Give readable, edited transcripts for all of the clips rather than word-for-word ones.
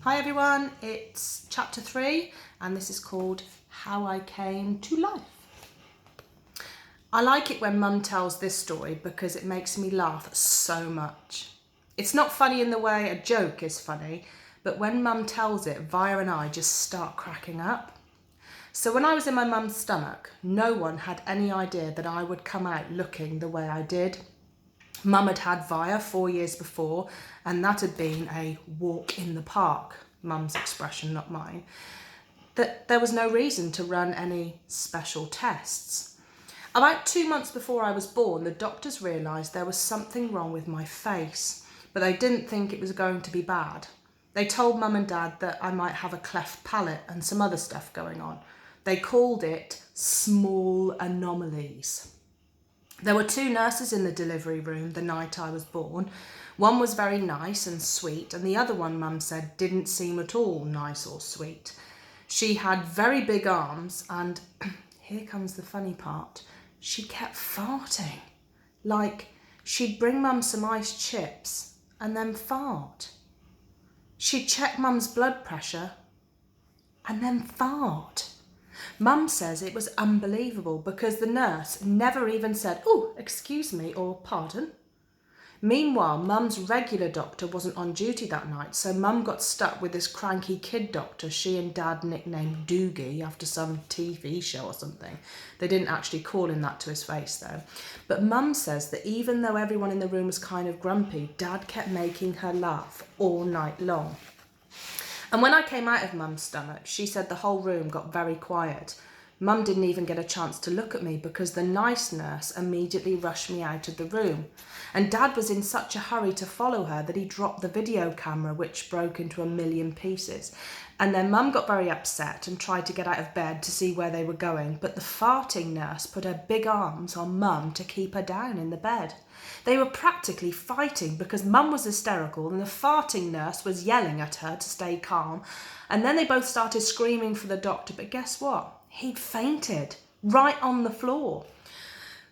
Hi everyone, it's chapter 3 and this is called How I Came to Life. I like it when Mum tells this story because it makes me laugh so much. It's not funny in the way a joke is funny, but when Mum tells it, Via and I just start cracking up. So when I was in my mum's stomach, no one had any idea that I would come out looking the way I did. Mum had had Via 4 years before, and that had been a walk in the park, Mum's expression, not mine. That there was no reason to run any special tests. About 2 months before I was born, the doctors realised there was something wrong with my face, but they didn't think it was going to be bad. They told Mum and Dad that I might have a cleft palate and some other stuff going on. They called it small anomalies. There were 2 nurses in the delivery room the night I was born. One was very nice and sweet, and the other one, Mum said, didn't seem at all nice or sweet. She had very big arms, and here comes the funny part, she kept farting. Like, she'd bring Mum some iced chips and then fart. She'd check Mum's blood pressure and then fart. Mum says it was unbelievable because the nurse never even said, "Oh, excuse me," or "pardon." Meanwhile, Mum's regular doctor wasn't on duty that night, so Mum got stuck with this cranky kid doctor she and Dad nicknamed Doogie after some TV show or something. They didn't actually call him that to his face though. But Mum says that even though everyone in the room was kind of grumpy, Dad kept making her laugh all night long. And when I came out of Mum's stomach, she said the whole room got very quiet. Mum didn't even get a chance to look at me because the nice nurse immediately rushed me out of the room. And Dad was in such a hurry to follow her that he dropped the video camera, which broke into a million pieces. And then Mum got very upset and tried to get out of bed to see where they were going, but the farting nurse put her big arms on Mum to keep her down in the bed. They were practically fighting because Mum was hysterical and the farting nurse was yelling at her to stay calm. And then they both started screaming for the doctor, but guess what? He'd fainted right on the floor.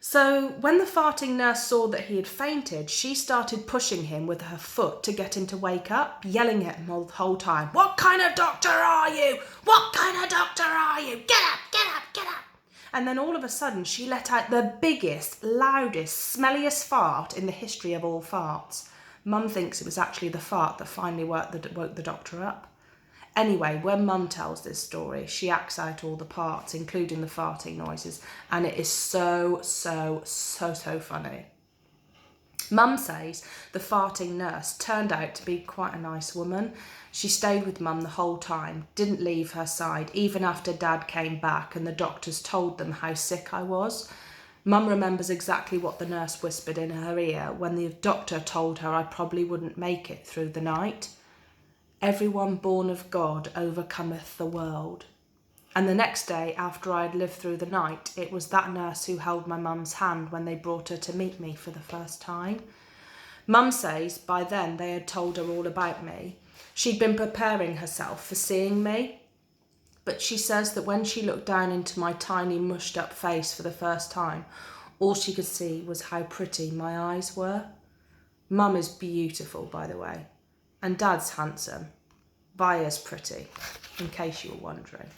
So when the farting nurse saw that he had fainted, she started pushing him with her foot to get him to wake up, yelling at him the whole time, "What kind of doctor are you? What kind of doctor are you? Get up, get up, get up." And then all of a sudden she let out the biggest, loudest, smelliest fart in the history of all farts. Mum thinks it was actually the fart that finally woke the doctor up. Anyway, when Mum tells this story, she acts out all the parts, including the farting noises, and it is so funny. Mum says the farting nurse turned out to be quite a nice woman. She stayed with Mum the whole time, didn't leave her side, even after Dad came back and the doctors told them how sick I was. Mum remembers exactly what the nurse whispered in her ear when the doctor told her I probably wouldn't make it through the night. "Everyone born of God overcometh the world." And the next day, after I had lived through the night, it was that nurse who held my mum's hand when they brought her to meet me for the first time. Mum says by then they had told her all about me. She'd been preparing herself for seeing me, but she says that when she looked down into my tiny mushed up face for the first time, all she could see was how pretty my eyes were. Mum is beautiful, by the way. And Dad's handsome. Via's pretty, in case you were wondering.